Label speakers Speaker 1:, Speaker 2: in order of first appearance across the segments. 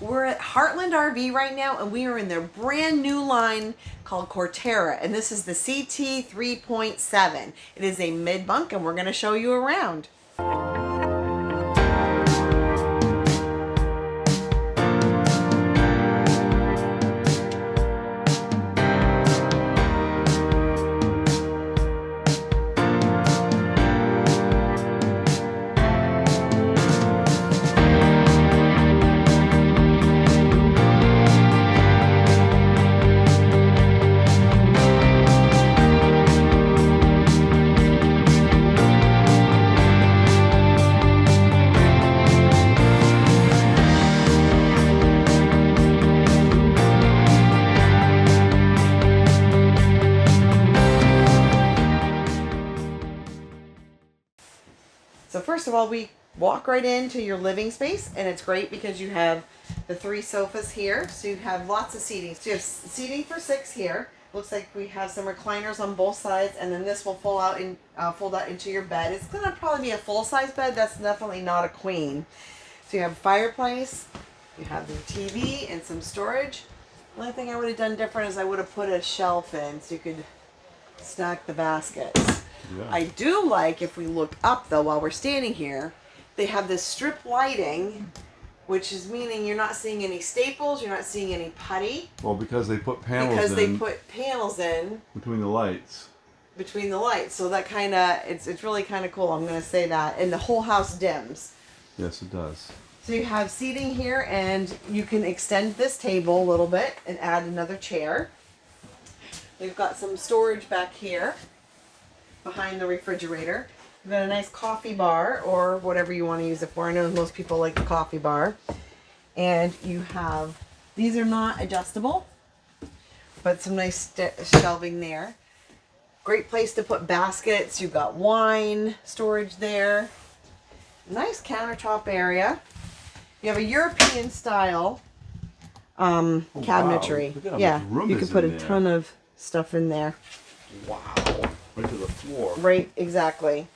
Speaker 1: We're at Heartland RV right now, and we are in their brand new line called CORTERRA, and this is the CT 3.7. It is a mid-bunk, and we're going to show you around. So first of all, we walk right into your living space, and it's great because you have the 3 sofas here, so you have lots of seating. So you have seating for 6 here. Looks like we have some recliners on both sides, and then this will fold out into your bed. It's gonna probably be a full-size bed. That's definitely not a queen. So you have a fireplace, you have the TV and some storage. The only thing I would have done different is I would have put a shelf in so you could stack the baskets. Yeah. I do like, if we look up though while we're standing here, they have this strip lighting, which is meaning you're not seeing any staples, you're not seeing any putty.
Speaker 2: Well, because they put panels
Speaker 1: because they put panels in
Speaker 2: between the lights.
Speaker 1: Between the lights, so that kind of it's really kind of cool. I'm going to say that, and the whole house dims.
Speaker 2: Yes, it does.
Speaker 1: So you have seating here, and you can extend this table a little bit and add another chair. We've got some storage back here behind the refrigerator. We've got a nice coffee bar, or whatever you want to use it for. I know most people like the coffee bar. And you have, these are not adjustable, but some nice shelving there. Great place to put baskets. You've got wine storage there. Nice countertop area. You have a European style cabinetry.
Speaker 2: Wow.
Speaker 1: Yeah, you can put a ton of stuff in there.
Speaker 2: Wow. Right to the floor.
Speaker 1: Right, exactly.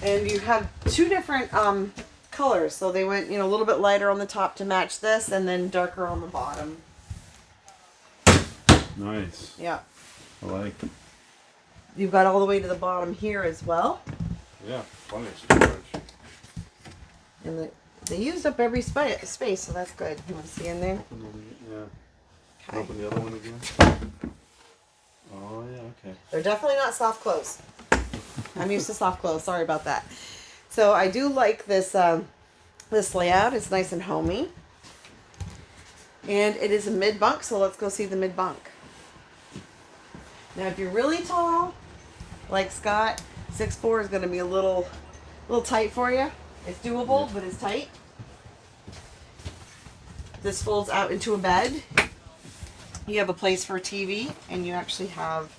Speaker 1: And you have 2 different colors. So they went, a little bit lighter on the top to match this, and then darker on the bottom.
Speaker 2: Nice.
Speaker 1: Yeah.
Speaker 2: I like it.
Speaker 1: You've got all the way to the bottom here as well.
Speaker 2: Yeah, plenty of storage.
Speaker 1: And they used up every space, so that's good. You want to see in there?
Speaker 2: Yeah.
Speaker 1: Okay.
Speaker 2: Open the other one again. Oh, yeah, okay.
Speaker 1: They're definitely not soft close. I'm used to soft close. Sorry about that. So I do like this this layout. It's nice and homey. And it is a mid-bunk, so let's go see the mid-bunk. Now, if you're really tall, like Scott, 6'4" is going to be a little tight for you. It's doable, but it's tight. This folds out into a bed. You have a place for a TV, and you actually have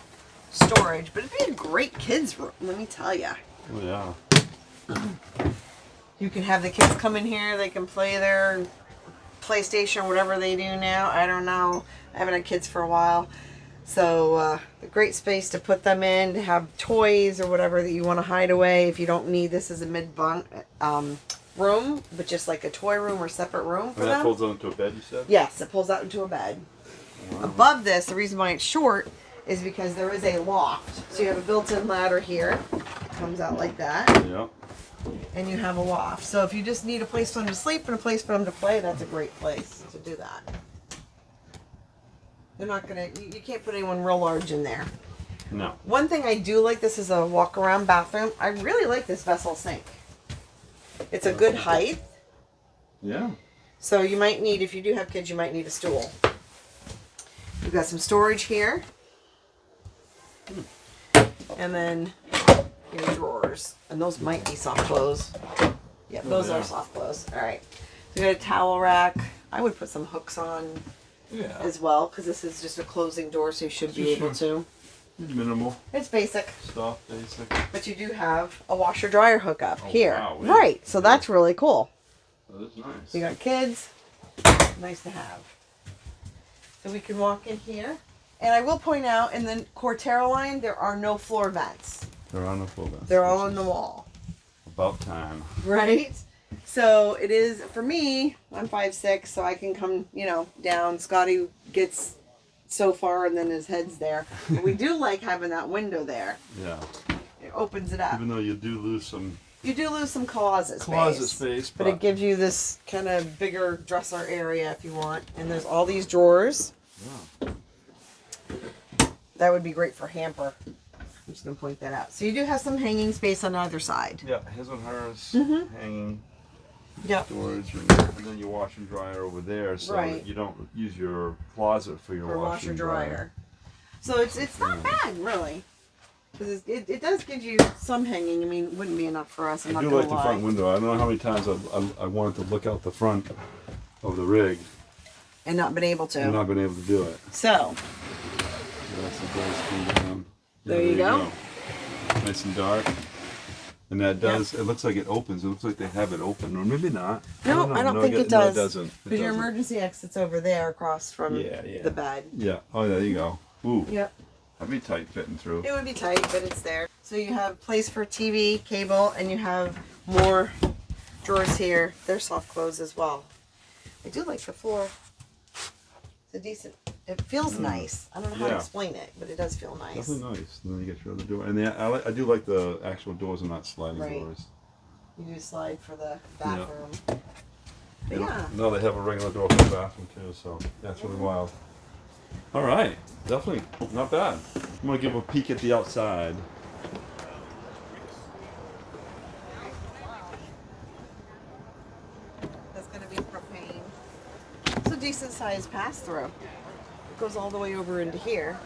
Speaker 1: storage. But it'd be a great kids' room, let me tell you.
Speaker 2: Oh, yeah.
Speaker 1: You can have the kids come in here. They can play their PlayStation or whatever they do now. I don't know. I haven't had kids for a while. So a great space to put them in, to have toys or whatever that you want to hide away. If you don't need this as a mid-bunk room, but just like a toy room or separate room for them.
Speaker 2: And that folds out into a bed, you said?
Speaker 1: Yes, it pulls out into a bed. Wow. Above this, the reason why it's short is because there is a loft. So you have a built-in ladder here. It comes out like that.
Speaker 2: Yeah.
Speaker 1: And you have a loft. So if you just need a place for them to sleep and a place for them to play, that's a great place to do that. They're not gonna, you can't put anyone real large in there.
Speaker 2: No.
Speaker 1: One thing I do like, this is a walk-around bathroom. I really like this vessel sink. It's a good height.
Speaker 2: Yeah.
Speaker 1: So you might need, if you do have kids, you might need a stool. You've got some storage here. And then your drawers. And those might be soft close. Yep, those are soft close. All right. So you got a towel rack. I would put some hooks on as well, because this is just a closing door, so you should be able to.
Speaker 2: Minimal.
Speaker 1: It's basic.
Speaker 2: Stuff, basic.
Speaker 1: But you do have a washer dryer hookup here.
Speaker 2: Wow,
Speaker 1: right. So that's really cool.
Speaker 2: That is nice.
Speaker 1: You got kids. Nice to have. So we can walk in here. And I will point out, in the CORTERRA line, there are no floor vents.
Speaker 2: There are no floor vents.
Speaker 1: They're all on the wall.
Speaker 2: About time.
Speaker 1: Right? So it is, for me, I'm 5'6", so I can come, you know, down. Scotty gets so far and then his head's there. But we do like having that window there.
Speaker 2: Yeah.
Speaker 1: It opens it up.
Speaker 2: Even though you do lose some...
Speaker 1: You do lose some closet space. But it gives you this kind of bigger dresser area if you want. And there's all these drawers.
Speaker 2: Yeah.
Speaker 1: That would be great for hamper. I'm just going to point that out. So you do have some hanging space on either side.
Speaker 2: Yeah, his and hers hanging storage, and then your washer and dryer over there, so that you don't use your closet for your washer and dryer.
Speaker 1: So it's not bad, really. Because it does give you some hanging. I mean, it wouldn't be enough for us.
Speaker 2: I do like the front window. I don't know how many times I wanted to look out the front of the rig.
Speaker 1: And not been able to.
Speaker 2: And not been able to do it.
Speaker 1: So.
Speaker 2: That's the doors come down. Yeah,
Speaker 1: there you go.
Speaker 2: Nice and dark. And that does, it looks like it opens. It looks like they have it open, or maybe not.
Speaker 1: No, I don't think it does.
Speaker 2: No, it doesn't.
Speaker 1: But your emergency exit's over there across from the bed.
Speaker 2: Yeah. Oh, there you go. Ooh.
Speaker 1: Yep.
Speaker 2: That'd be tight fitting through.
Speaker 1: It would be tight, but it's there. So you have place for TV, cable, and you have more drawers here. They're soft close as well. I do like the floor. It's a decent, it feels nice. I don't know how to explain it, but it does feel nice.
Speaker 2: Definitely nice. And then you get your other door. And I do like the actual doors and not sliding doors.
Speaker 1: You do slide for the bathroom.
Speaker 2: Yeah. No, they have a regular door for the bathroom too, so that's really wild. All right, definitely not bad. I'm gonna give a peek at the outside.
Speaker 1: That's gonna be propane. It's a decent sized pass through. It goes all the way over into here.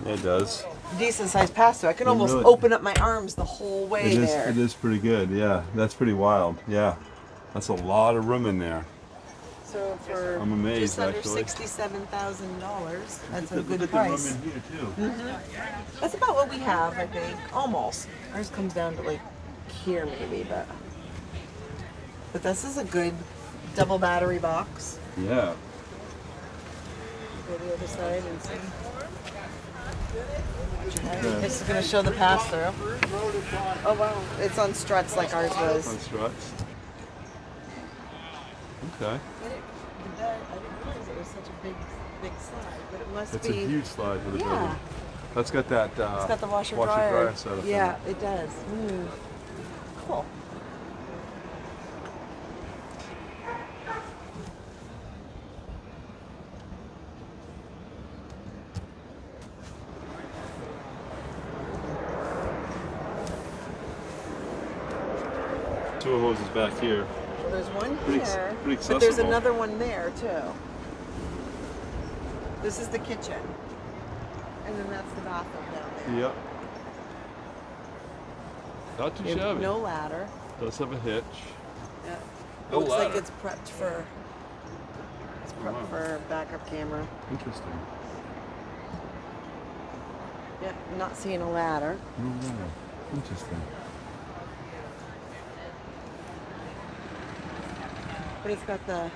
Speaker 2: Yeah, it does.
Speaker 1: Decent sized pass through. I can almost open up my arms the whole way there.
Speaker 2: It is pretty good. Yeah, that's pretty wild. Yeah, that's a lot of room in there.
Speaker 1: So for
Speaker 2: I'm amazed,
Speaker 1: just under
Speaker 2: actually.
Speaker 1: $67,000, that's a good
Speaker 2: Look
Speaker 1: price.
Speaker 2: at the room in here too.
Speaker 1: That's about what we have, I think. Almost. Ours comes down to like here maybe, but this is a good double battery box.
Speaker 2: Yeah.
Speaker 1: Go to the other side and see. This is going to show the pass through. Oh wow, it's on struts like ours was.
Speaker 2: On struts. Okay.
Speaker 1: I didn't realize it was such a big slide, but it must
Speaker 2: It's
Speaker 1: be.
Speaker 2: a huge slide for the building. That's got that.
Speaker 1: It's got the washer dryer
Speaker 2: setup.
Speaker 1: Yeah, it does. Cool.
Speaker 2: Sewer hoses back here.
Speaker 1: Well, there's one
Speaker 2: Pretty
Speaker 1: here, but
Speaker 2: accessible.
Speaker 1: there's another one there too. This is the kitchen, and then that's the bathroom down there.
Speaker 2: Yep. Not too shabby.
Speaker 1: No ladder.
Speaker 2: Does have a hitch.
Speaker 1: Yeah.
Speaker 2: No
Speaker 1: Looks
Speaker 2: ladder.
Speaker 1: like it's prepped for. It's prepped for backup camera.
Speaker 2: Interesting.
Speaker 1: Yeah, I'm not seeing a ladder.
Speaker 2: No ladder. Interesting.
Speaker 1: But it's got the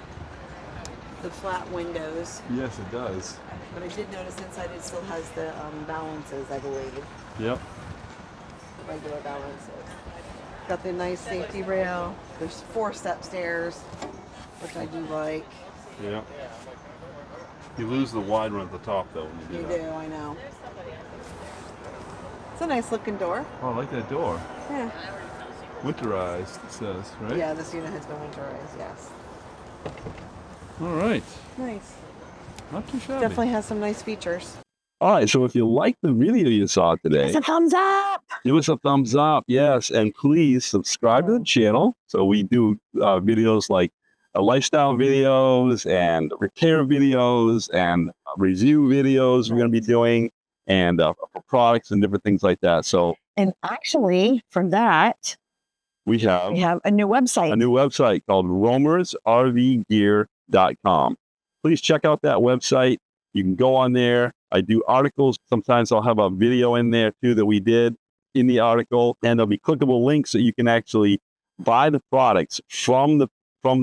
Speaker 1: flat windows.
Speaker 2: Yes, it does.
Speaker 1: But I did notice inside it still has the balances, I believe.
Speaker 2: Yep.
Speaker 1: The regular balances. Got the nice safety rail. There's 4-step stairs, which I do like.
Speaker 2: Yep. You lose the wide one at the top though when you do that.
Speaker 1: You do, I know. It's a nice looking door.
Speaker 2: Oh, I like that door.
Speaker 1: Yeah.
Speaker 2: Winterized, it says, right?
Speaker 1: Yeah, this unit has been winterized, yes.
Speaker 2: All right.
Speaker 1: Nice.
Speaker 2: Not too shabby.
Speaker 1: Definitely has some nice features.
Speaker 2: All right, so if you like the video you saw today,
Speaker 1: Give us a thumbs up.
Speaker 2: give us a thumbs up, yes, and please subscribe to the channel. So we do videos like lifestyle videos and repair videos and review videos we're going to be doing, and for products and different things like that. So,
Speaker 3: And actually, for that,
Speaker 2: we have
Speaker 3: a new website.
Speaker 2: a new website called romersrvgear.com. Please check out that website. You can go on there. I do articles. Sometimes I'll have a video in there too that we did in the article, and there'll be clickable links that you can actually buy the products from the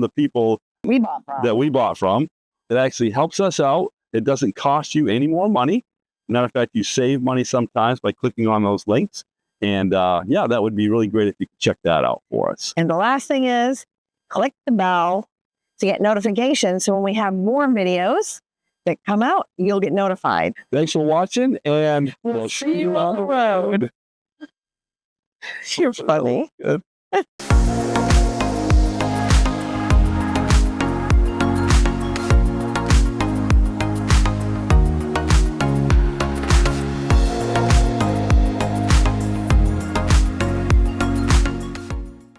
Speaker 2: people
Speaker 3: we bought from.
Speaker 2: that we bought from. It actually helps us out. It doesn't cost you any more money. Matter of fact, you save money sometimes by clicking on those links. And yeah, that would be really great if you could check that out for us.
Speaker 3: And the last thing is, click the bell to get notifications. So when we have more videos that come out, you'll get notified.
Speaker 2: Thanks for watching, and we'll see you on the road.
Speaker 3: You're funny.
Speaker 2: Good.